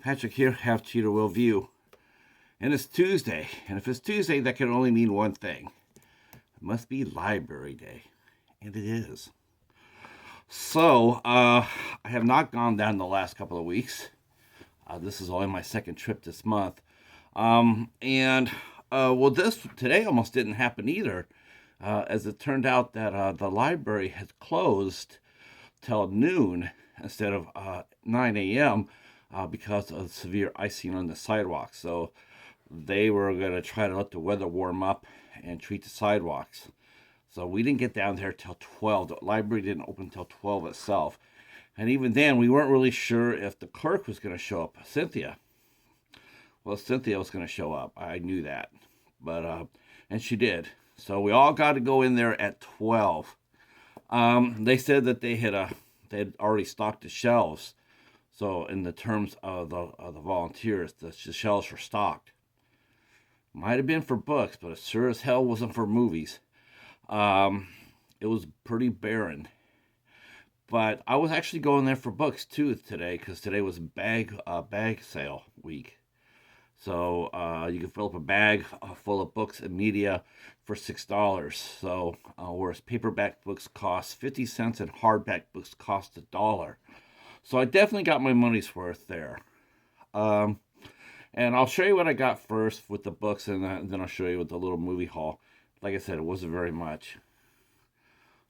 Patrick here, Half Cheater Will View. And it's Tuesday. And if it's Tuesday, that can only mean one thing. It must be Library Day. And it is. So, I have not gone down the last couple of weeks. This is only my second trip this month. Well, this today almost didn't happen either, as it turned out that the library had closed till noon instead of 9 a.m. Because of severe icing on the sidewalks. So they were going to try to let the weather warm up and treat the sidewalks. So we didn't get down there till 12. The library didn't open till 12 itself. And even then, we weren't really sure if the clerk was going to show up, Cynthia. Well, Cynthia was going to show up. I knew that. And she did. So we all got to go in there at 12. They said that they had already stocked the shelves. So in the terms of the volunteers, the shelves were stocked. Might have been for books, but it sure as hell wasn't for movies. It was pretty barren. But I was actually going there for books too today, because today was bag sale week. So you can fill up a bag full of books and media for $6. So whereas paperback books cost 50 cents and hardback books cost $1. So I definitely got my money's worth there. And I'll show you what I got first with the books, and then I'll show you with the little movie haul. Like I said, it wasn't very much.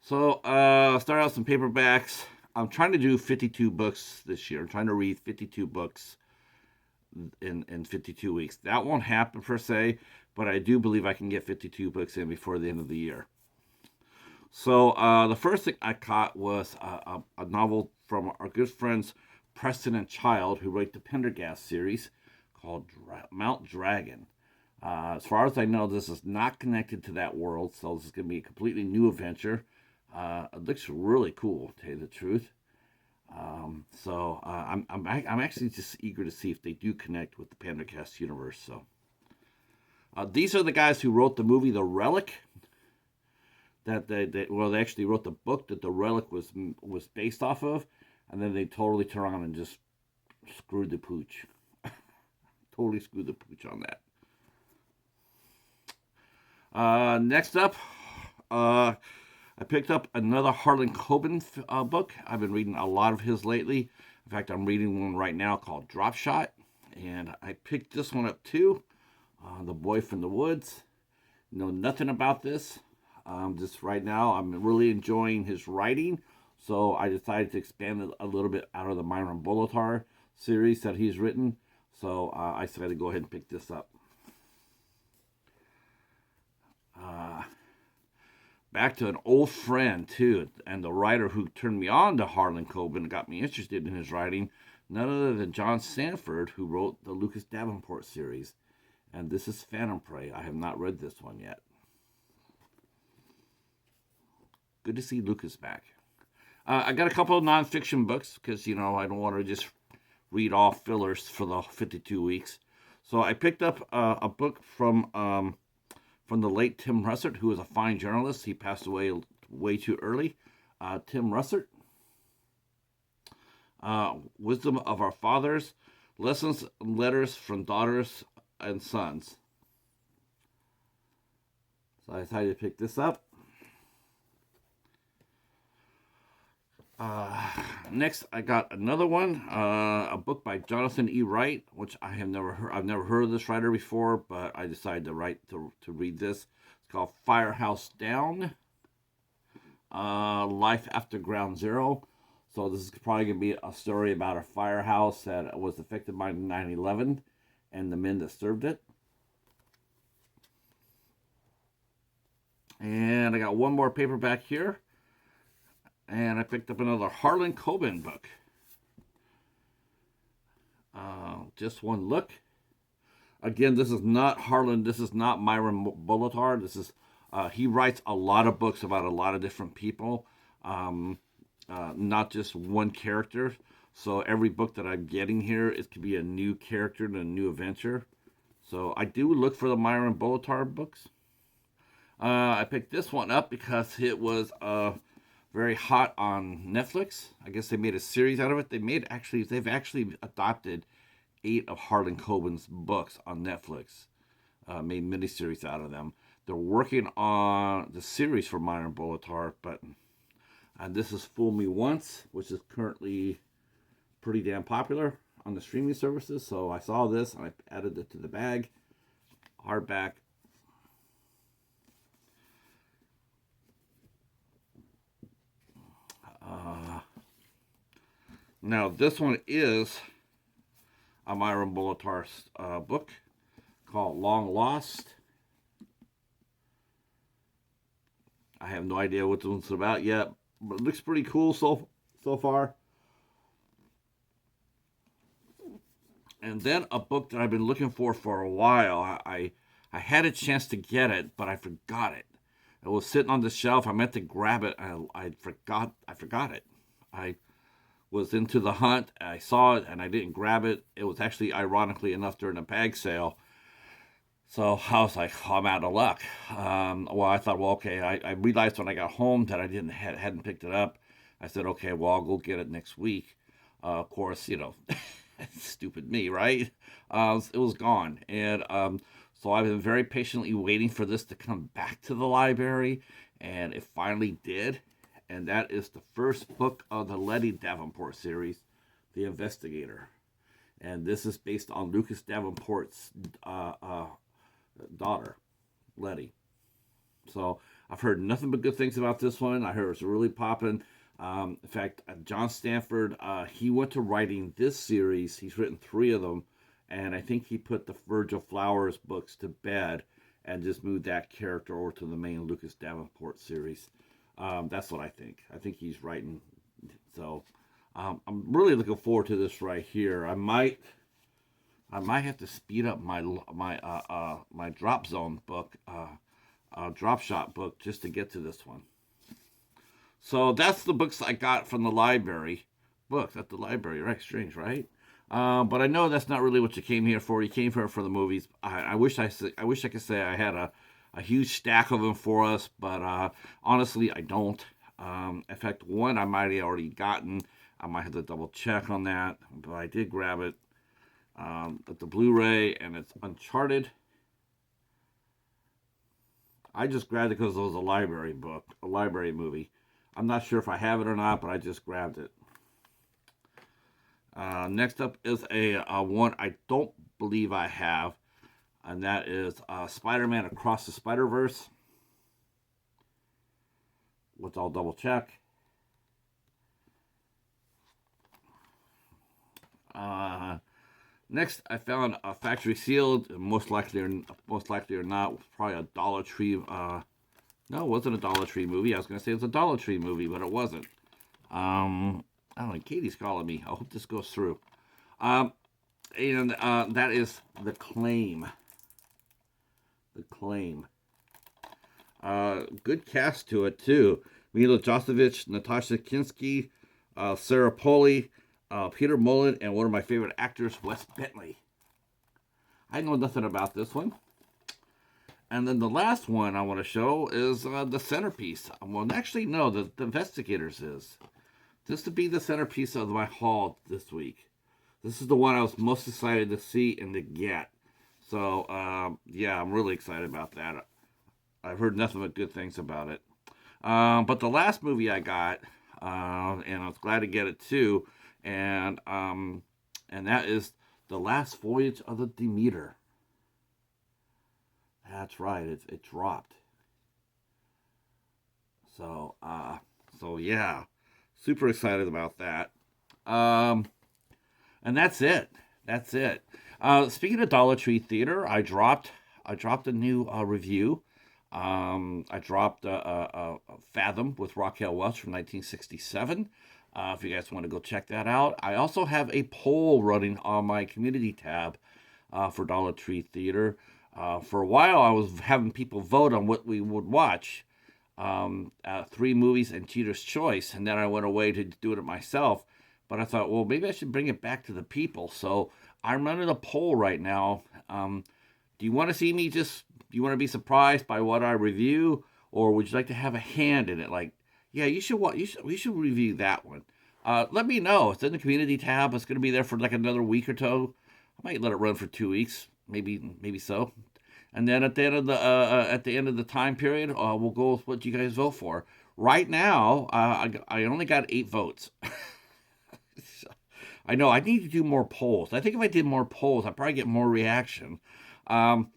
So start out some paperbacks. I'm trying to do 52 books this year. I'm trying to read 52 books in 52 weeks. That won't happen per se, but I do believe I can get 52 books in before the end of the year. So the first thing I caught was a novel from our good friends Preston and Child, who write the Pendergast series called Mount Dragon. As far as I know, this is not connected to that world, so this is going to be a completely new adventure. It looks really cool, to tell you the truth. I'm actually just eager to see if they do connect with the Pendergast universe. So these are the guys who wrote the movie The Relic. They actually wrote the book that The Relic was based off of, and then they totally turned around and just screwed the pooch. Totally screwed the pooch on that. Next up, I picked up another Harlan Coben book. I've been reading a lot of his lately. In fact, I'm reading one right now called Drop Shot, and I picked this one up too. The Boy from the Woods. Know nothing about this. Just right now, I'm really enjoying his writing, so I decided to expand it a little bit out of the Myron Bolitar series that he's written. So I decided to go ahead and pick this up. Back to an old friend too, and the writer who turned me on to Harlan Coben and got me interested in his writing, none other than John Sanford, who wrote the Lucas Davenport series. And this is Phantom Prey. I have not read this one yet. Good to see Lucas back. I got a couple of nonfiction books because, I don't want to just read all fillers for the 52 weeks. So I picked up a book from the late Tim Russert, who was a fine journalist. He passed away way too early. Tim Russert. Wisdom of Our Fathers. Lessons and Letters from Daughters and Sons. So I decided to pick this up. Next, I got another one, a book by Jonathan E. Wright, which I've never heard of this writer before, but I decided to read this. It's called Firehouse Down, Life After Ground Zero. So this is probably going to be a story about a firehouse that was affected by 9/11 and the men that served it. And I got one more paperback here. And I picked up another Harlan Coben book. Just One Look. Again, this is not Harlan. This is not Myron Bolitar. This is he writes a lot of books about a lot of different people, not just one character. So every book that I'm getting here, it could be a new character and a new adventure. So I do look for the Myron Bolitar books. I picked this one up because it was very hot on Netflix. I guess they made a series out of it. They've actually adopted 8 of Harlan Coben's books on Netflix. Made miniseries out of them. They're working on the series for Myron Bolitar, but and this is Fool Me Once, which is currently pretty damn popular on the streaming services. So I saw this and I added it to the bag. Hardback. Now this one is a Myron Bolitar book called Long Lost. I have no idea what this one's about yet, but it looks pretty cool so far. And then a book that I've been looking for a while. I had a chance to get it, but I forgot it. It was sitting on the shelf. I meant to grab it. I forgot it. I was into the hunt. I saw it and I didn't grab it. It was actually, ironically enough, during a bag sale. So I was like, oh, I'm out of luck. Well, I thought, well, okay. I realized when I got home that I hadn't picked it up. I said, okay, well, I'll go get it next week. Of course, stupid me, right? It was gone, and so I've been very patiently waiting for this to come back to the library, and it finally did. And that is the first book of the Letty Davenport series, The Investigator. And this is based on Lucas Davenport's daughter, Letty. So I've heard nothing but good things about this one. I heard it's really popping. In fact, John Stanford, he went to writing this series. He's written 3 of them. And I think he put the Virgil Flowers books to bed and just moved that character over to the main Lucas Davenport series. That's what I think. I think he's writing. So I'm really looking forward to this right here. I might have to speed up my Drop Zone book, Drop Shot book, just to get to this one. So that's the books I got from the library. Books at the library, right? Strange, right? But I know that's not really what you came here for. You came here for the movies. I wish I could say I had a huge stack of them for us, but honestly, I don't. In fact, one I might have already gotten. I might have to double check on that, but I did grab it at the Blu-ray, and it's Uncharted. I just grabbed it because it was a library book, a library movie. I'm not sure if I have it or not, but I just grabbed it. Next up is a one I don't believe I have, and that is Spider-Man Across the Spider-Verse, which I'll double check. Next, I found a Factory Sealed. Most likely or not, probably a Dollar Tree. No, it wasn't a Dollar Tree movie. I was gonna say it was a Dollar Tree movie, but it wasn't. I don't know. Katie's calling me. I hope this goes through. And that is The Claim. The Claim. Good cast to it too. Milo Jovovich, Natasha Kinski, Sarah Polley, Peter Mullen, and one of my favorite actors, Wes Bentley. I know nothing about this one. And then the last one I want to show is the centerpiece. Well, actually, no, the Investigators is. This to be the centerpiece of my haul this week. This is the one I was most excited to see and to get. So, yeah, I'm really excited about that. I've heard nothing but good things about it. But the last movie I got, and I was glad to get it too, and that is The Last Voyage of the Demeter. That's right, it dropped. So yeah, super excited about that. And that's it. That's it. Speaking of Dollar Tree Theater, I dropped a new review. I dropped Fathom with Raquel Welch from 1967. If you guys want to go check that out. I also have a poll running on my community tab for Dollar Tree Theater. For a while, I was having people vote on what we would watch. 3 movies and Cheater's Choice, and then I went away to do it myself. But I thought, well, maybe I should bring it back to the people. So I'm running a poll right now. Do you want to see me do you want to be surprised by what I review, or would you like to have a hand in it? Like, yeah, we should review that one. Let me know. It's in the community tab. It's going to be there for like another week or two. I might let it run for 2 weeks, maybe so. And then at the end of the time period, we'll go with what you guys vote for. Right now, I only got 8 votes. I know I need to do more polls. I think if I did more polls, I'd probably get more reaction. Um,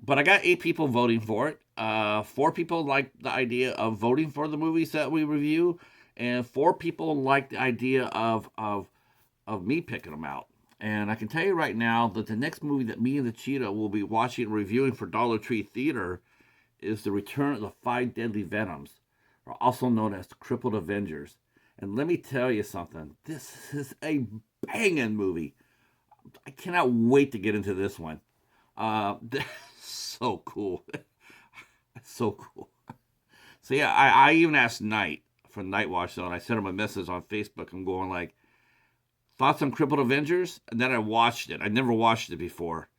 but I got 8 people voting for it. 4 people like the idea of voting for the movies that we review, and 4 people like the idea of me picking them out. And I can tell you right now that the next movie that me and the Cheetah will be watching and reviewing for Dollar Tree Theater is The Return of the Five Deadly Venoms, or also known as the Crippled Avengers. And let me tell you something, this is a banging movie. I cannot wait to get into this one. So cool. So cool. So yeah, I even asked Knight from Night Watch Zone. I sent him a message on Facebook. I'm going like, thoughts on Crippled Avengers? And then I watched it. I never watched it before.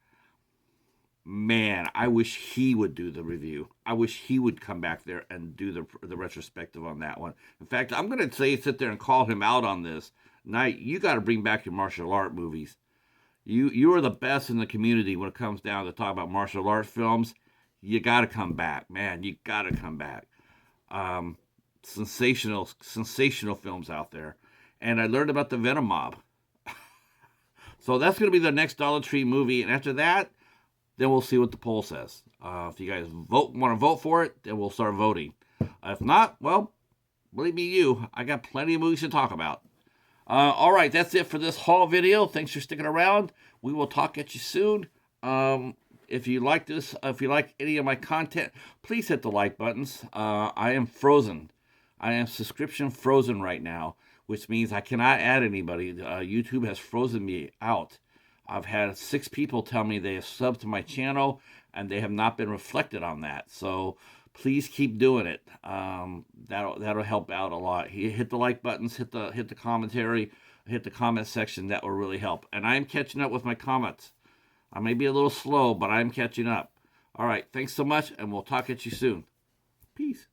Man, I wish he would do the review. I wish he would come back there and do the retrospective on that one. In fact, I'm going to sit there and call him out on this. Knight, you got to bring back your martial art movies. You are the best in the community when it comes down to talk about martial art films. You got to come back, man. You got to come back. Sensational films out there. And I learned about the Venom Mob. So that's going to be the next Dollar Tree movie. And after that, then we'll see what the poll says. If you guys want to vote for it, then we'll start voting. If not, well, believe me, I got plenty of movies to talk about. All right, that's it for this haul video. Thanks for sticking around. We will talk at you soon. If you like this, if you like any of my content, please hit the like buttons. I am frozen. I am subscription frozen right now, which means I cannot add anybody. YouTube has frozen me out. I've had 6 people tell me they have subbed to my channel, and they have not been reflected on that. So please keep doing it. That'll help out a lot. Hit the like buttons, hit the commentary, hit the comment section. That will really help. And I am catching up with my comments. I may be a little slow, but I'm catching up. All right, thanks so much, and we'll talk at you soon. Peace.